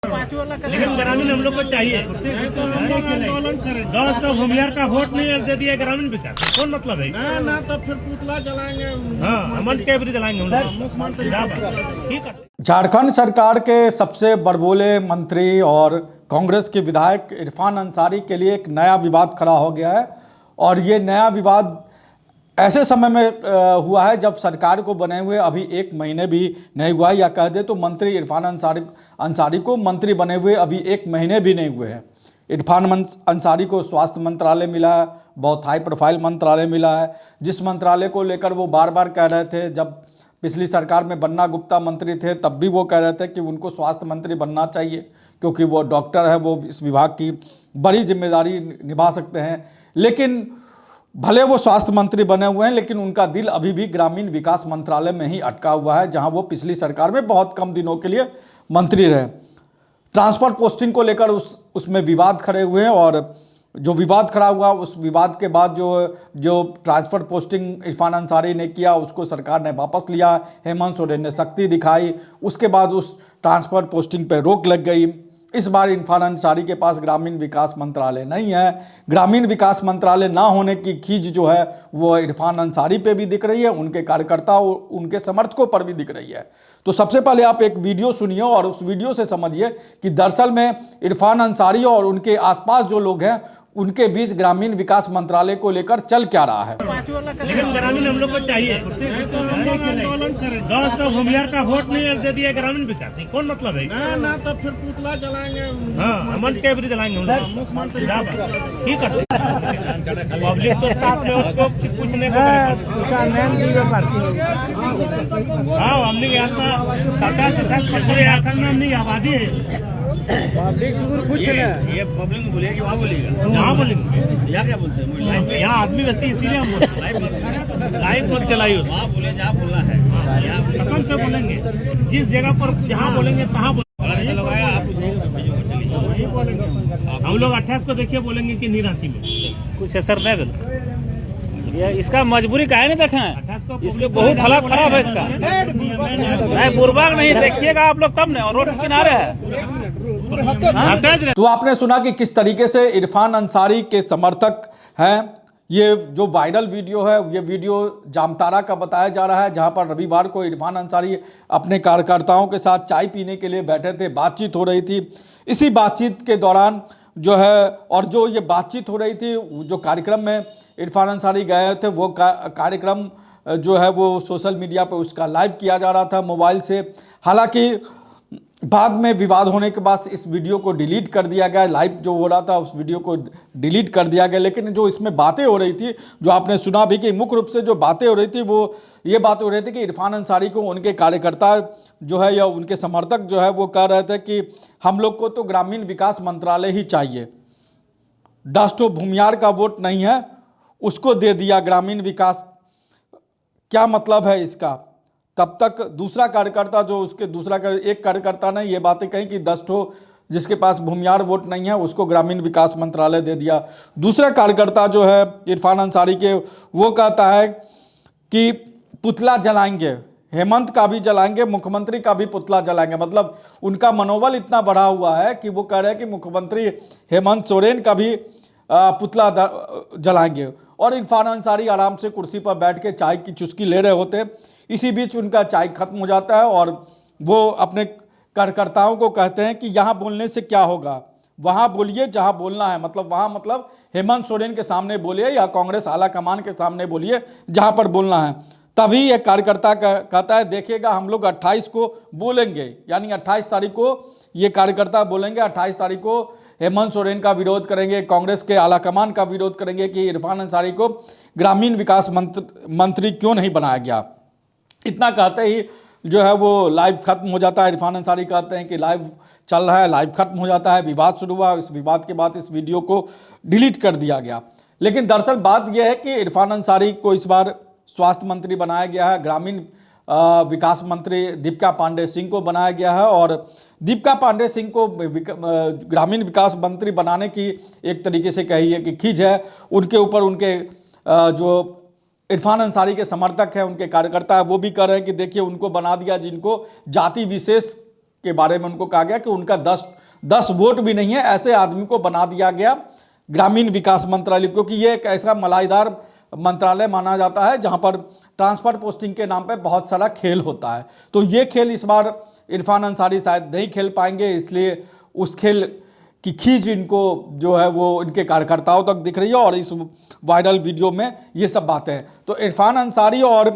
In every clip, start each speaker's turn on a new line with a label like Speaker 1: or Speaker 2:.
Speaker 1: लेकिन ग्रामीण हम लोग को चाहिए तो आंदोलन करें। 10 तो भूमिहार का वोट नहीं दे दिया ग्रामीण विकास, कौन मतलब है?
Speaker 2: ना तो फिर पुतला जलाएंगे।
Speaker 1: हाँ, मंच के भी जलाएंगे हम लोग।
Speaker 2: मुख्यमंत्री
Speaker 1: ठीक है।
Speaker 3: झारखंड सरकार के सबसे बड़बोले मंत्री और कांग्रेस के विधायक इरफान अंसारी के लिए एक नया विवाद खड़ा हो गया है। और ये नया विवाद ऐसे समय में हुआ है जब सरकार को बने हुए अभी 1 महीने भी नहीं हुआ है, या कह दे तो मंत्री इरफान अंसारी को मंत्री बने हुए अभी 1 महीने भी नहीं हुए हैं। इरफान अंसारी को स्वास्थ्य मंत्रालय मिला है, बहुत हाई प्रोफाइल मंत्रालय मिला है, जिस मंत्रालय को लेकर वो बार बार कह रहे थे। जब पिछली सरकार में बन्ना गुप्ता मंत्री थे तब भी वो कह रहे थे कि उनको स्वास्थ्य मंत्री बनना चाहिए, क्योंकि वो डॉक्टर है, वो इस विभाग की बड़ी जिम्मेदारी निभा सकते हैं। लेकिन भले वो स्वास्थ्य मंत्री बने हुए हैं, लेकिन उनका दिल अभी भी ग्रामीण विकास मंत्रालय में ही अटका हुआ है, जहां वो पिछली सरकार में बहुत कम दिनों के लिए मंत्री रहे। ट्रांसफर पोस्टिंग को लेकर उसमें विवाद खड़े हुए हैं, और जो विवाद खड़ा हुआ उस विवाद के बाद जो ट्रांसफर पोस्टिंग इरफान अंसारी ने किया उसको सरकार ने वापस लिया। हेमंत सोरेन ने सख्ती दिखाई, उसके बाद उस ट्रांसफर पोस्टिंग पर रोक लग गई। इस बार इरफान अंसारी के पास ग्रामीण विकास मंत्रालय नहीं है। ग्रामीण विकास मंत्रालय ना होने की खींच जो है वो इरफान अंसारी पे भी दिख रही है, उनके कार्यकर्ताओं, उनके समर्थकों पर भी दिख रही है। तो सबसे पहले आप एक वीडियो सुनिए और उस वीडियो से समझिए कि दरअसल में इरफान अंसारी और उनके आसपास जो लोग हैं उनके बीच ग्रामीण विकास मंत्रालय को लेकर चल क्या रहा है।
Speaker 1: लेकिन ग्रामीण हम लोग को चाहिए तो आंदोलन करें। 10 तो भूमिहार का वोट नहीं दे दिया ग्रामीण विकास, कौन मतलब है?
Speaker 2: ना तो फिर पुतला जलाएंगे।
Speaker 1: हाँ, मंच के भी जलाएंगे हम लोग।
Speaker 2: मुख्यमंत्री
Speaker 1: ठीक है। पब्लिक तो साथ में उसको पूछने को हाँ, हमने सरकार से साथ पकड़े आकर में हमने आबादी है।
Speaker 2: पब्लिक कुछ नहीं,
Speaker 1: ये पब्लिक में बोलेगा कि वहाँ बोलेगा, यहाँ बोलेंगे, यहाँ क्या बोलते हैं? यहाँ आदमी वैसे इसीलिए हम बोलते लाइव मत चलाइए, वहाँ बोले जहाँ बोलना है, यहाँ कसम से बोलेंगे। जिस जगह पर जहाँ बोलेंगे तहाँ बोलेंगे। हम लोग 28 को देखिए बोलेंगे कि नीराची में
Speaker 4: कुछ असर नहीं गल ये इसका मजबूरी काहे नहीं देखें, इसके बहुत हालत खराब है इसका। नहीं बुरबाग नहीं देखिएगा आप लोग, कब नहीं और रोड के किनारे है।
Speaker 3: तो आपने सुना कि किस तरीके से इरफान अंसारी के समर्थक हैं। ये जो वायरल वीडियो है, ये वीडियो जामताड़ा का बताया जा रहा है, जहां पर रविवार को इरफान अंसारी अपने कार्यकर्ताओं के साथ चाय पीने के लिए बैठे थे, बातचीत हो रही थी। इसी बातचीत के दौरान जो है, और जो ये बातचीत हो रही थी, जो कार्यक्रम में इरफान अंसारी गए थे, वो कार्यक्रम जो है वो सोशल मीडिया पर उसका लाइव किया जा रहा था मोबाइल से। हालांकि बाद में विवाद होने के बाद इस वीडियो को डिलीट कर दिया गया, लाइव जो हो रहा था उस वीडियो को डिलीट कर दिया गया। लेकिन जो इसमें बातें हो रही थी, जो आपने सुना भी कि मुख्य रूप से जो बातें हो रही थी वो ये बातें हो रही थी कि इरफान अंसारी को उनके कार्यकर्ता जो है या उनके समर्थक जो है वो कह रहे थे कि हम लोग को तो ग्रामीण विकास मंत्रालय ही चाहिए, 10 तो भूमिहार का वोट नहीं है उसको दे दिया ग्रामीण विकास। क्या मतलब है इसका? तब तक दूसरा कार्यकर्ता जो उसके एक कार्यकर्ता ने ये बातें कही कि 10 तो जिसके पास भूमिहार वोट नहीं है उसको ग्रामीण विकास मंत्रालय दे दिया। दूसरा कार्यकर्ता जो है इरफान अंसारी के, वो कहता है कि पुतला जलाएंगे, हेमंत का भी जलाएंगे, मुख्यमंत्री का भी पुतला जलाएंगे। मतलब उनका मनोबल इतना बढ़ा हुआ है कि वो कह रहे हैं कि मुख्यमंत्री हेमंत सोरेन का भी पुतला जलाएंगे। और इरफान अंसारी आराम से कुर्सी पर बैठ के चाय की चुस्की ले रहे होते। इसी बीच उनका चाय खत्म हो जाता है और वो अपने कार्यकर्ताओं को कहते हैं कि यहाँ बोलने से क्या होगा, वहाँ बोलिए जहाँ बोलना है। मतलब वहाँ मतलब हेमंत सोरेन के सामने बोलिए या कांग्रेस आला कमान के सामने बोलिए जहाँ पर बोलना है। तभी एक कार्यकर्ता कहता है देखिएगा हम लोग 28 को बोलेंगे, यानी 28 तारीख को ये कार्यकर्ता बोलेंगे, 28 तारीख को हेमंत सोरेन का विरोध करेंगे, कांग्रेस के आला कमान का विरोध करेंगे कि इरफान अंसारी को ग्रामीण विकास मंत्री क्यों नहीं बनाया गया। इतना कहते ही जो है वो लाइव खत्म हो जाता है। इरफान अंसारी कहते हैं कि लाइव चल रहा है, लाइव खत्म हो जाता है। विवाद शुरू हुआ, इस विवाद के बाद इस वीडियो को डिलीट कर दिया गया। लेकिन दरअसल बात यह है कि इरफान अंसारी को इस बार स्वास्थ्य मंत्री बनाया गया है, ग्रामीण विकास मंत्री दीपिका पांडे सिंह को बनाया गया है। और दीपिका पांडे सिंह को ग्रामीण विकास मंत्री बनाने की एक तरीके से कही है कि खींच है उनके ऊपर। उनके जो इरफान अंसारी के समर्थक हैं, उनके कार्यकर्ता हैं, वो भी कह रहे हैं कि देखिए उनको बना दिया जिनको जाति विशेष के बारे में उनको कहा गया कि उनका 10 वोट भी नहीं है, ऐसे आदमी को बना दिया गया ग्रामीण विकास मंत्रालय, क्योंकि ये एक ऐसा मलाईदार मंत्रालय माना जाता है जहां पर ट्रांसफर पोस्टिंग के नाम पे बहुत सारा खेल होता है। तो ये खेल इस बार इरफान अंसारी शायद नहीं खेल पाएंगे, इसलिए उस खेल की खींच इनको जो है वो इनके कार्यकर्ताओं तक दिख रही है और इस वायरल वीडियो में ये सब बातें हैं। तो इरफान अंसारी और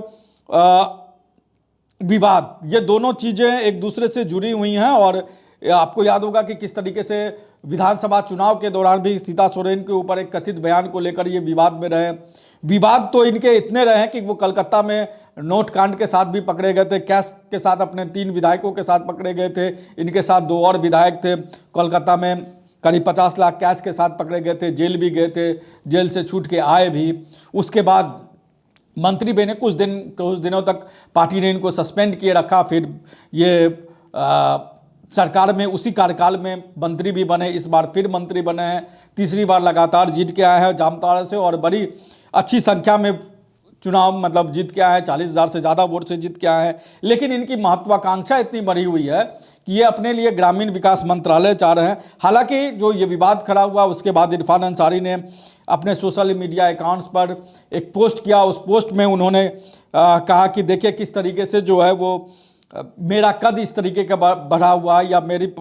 Speaker 3: विवाद, ये दोनों चीज़ें एक दूसरे से जुड़ी हुई हैं। और आपको याद होगा कि किस तरीके से विधानसभा चुनाव के दौरान भी सीता सोरेन के ऊपर एक कथित बयान को लेकर ये विवाद में रहे। विवाद तो इनके इतने रहे कि वो कलकत्ता में नोट कांड के साथ भी पकड़े गए थे, कैश के साथ अपने 3 विधायकों के साथ पकड़े गए थे, इनके साथ 2 और विधायक थे, कोलकाता में करीब 50 लाख कैश के साथ पकड़े गए थे, जेल भी गए थे, जेल से छूट के आए भी। उसके बाद मंत्री बने, कुछ दिनों तक पार्टी ने इनको सस्पेंड किए रखा, फिर ये सरकार में उसी कार्यकाल में मंत्री भी बने, इस बार फिर मंत्री बने हैं, तीसरी बार लगातार जीत के आए हैं जामताड़ा से और बड़ी अच्छी संख्या में चुनाव मतलब जीत के आए हैं, 40,000 से ज़्यादा वोट से जीत के आए हैं। लेकिन इनकी महत्वाकांक्षा इतनी बढ़ी हुई है कि ये अपने लिए ग्रामीण विकास मंत्रालय चाह रहे हैं। हालांकि जो ये विवाद खड़ा हुआ उसके बाद इरफान अंसारी ने अपने सोशल मीडिया अकाउंट्स पर एक पोस्ट किया। उस पोस्ट में उन्होंने कहा कि देखिए किस तरीके से जो है वो मेरा कद इस तरीके का बढ़ा हुआ है या मेरी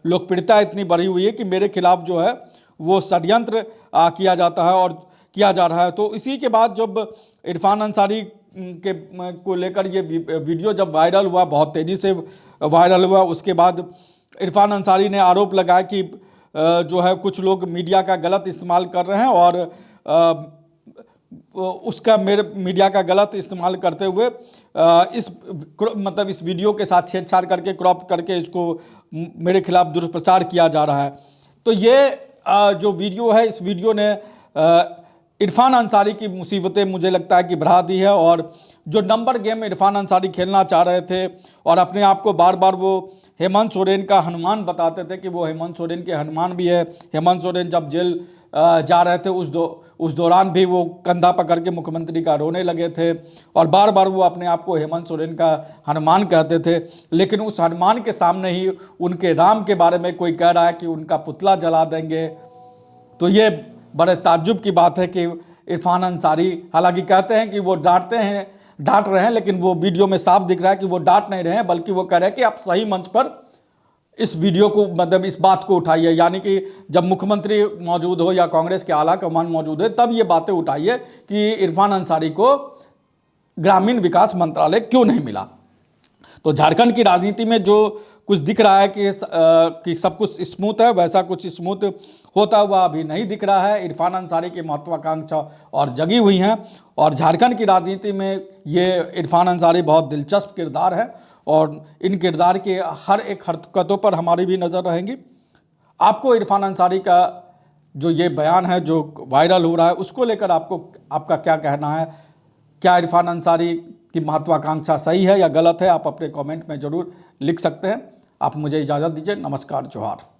Speaker 3: लोकप्रियता इतनी बढ़ी हुई है कि मेरे खिलाफ जो है वो षड्यंत्र किया जाता है और किया जा रहा है। तो इसी के बाद जब इरफान अंसारी के को लेकर ये वीडियो जब वायरल हुआ, बहुत तेज़ी से वायरल हुआ, उसके बाद इरफान अंसारी ने आरोप लगाया कि जो है कुछ लोग मीडिया का गलत इस्तेमाल कर रहे हैं और उसका मेरे मीडिया का गलत इस्तेमाल करते हुए इस वीडियो के साथ छेड़छाड़ करके क्रॉप करके इसको मेरे खिलाफ दुष्प्रचार किया जा रहा है। तो ये जो वीडियो है, इस वीडियो ने इरफान अंसारी की मुसीबतें मुझे लगता है कि बढ़ा दी है। और जो नंबर गेम इरफान अंसारी खेलना चाह रहे थे और अपने आप को बार बार वो हेमंत सोरेन का हनुमान बताते थे कि वो हेमंत सोरेन के हनुमान भी है। हेमंत सोरेन जब जेल जा रहे थे उस दौरान भी वो कंधा पकड़ के मुख्यमंत्री का रोने लगे थे और बार बार वो अपने आप को हेमंत सोरेन का हनुमान कहते थे। लेकिन उस हनुमान के सामने ही उनके राम के बारे में कोई कह रहा है कि उनका पुतला जला देंगे। तो ये बड़े ताज्जुब की बात है कि इरफान अंसारी हालांकि कहते हैं कि वो डांट रहे हैं, लेकिन वो वीडियो में साफ दिख रहा है कि वो डांट नहीं रहे हैं, बल्कि वो कह रहे हैं कि आप सही मंच पर इस वीडियो को मतलब इस बात को उठाइए। यानी कि जब मुख्यमंत्री मौजूद हो या कांग्रेस के आला कमान मौजूद है तब ये बातें उठाइए कि इरफान अंसारी को ग्रामीण विकास मंत्रालय क्यों नहीं मिला। तो झारखंड की राजनीति में जो कुछ दिख रहा है कि सब कुछ स्मूथ है, वैसा कुछ स्मूथ होता हुआ अभी नहीं दिख रहा है। इरफान अंसारी की महत्वाकांक्षा और जगी हुई हैं और झारखंड की राजनीति में ये इरफान अंसारी बहुत दिलचस्प किरदार है और इन किरदार के हर एक हरकतों पर हमारी भी नज़र रहेंगी। आपको इरफान अंसारी का जो ये बयान है जो वायरल हो रहा है उसको लेकर आपका क्या कहना है? क्या इरफान अंसारी की महत्वाकांक्षा सही है या गलत है? आप अपने कमेंट में ज़रूर लिख सकते हैं। आप मुझे इजाज़त दीजिए। नमस्कार, जोहार।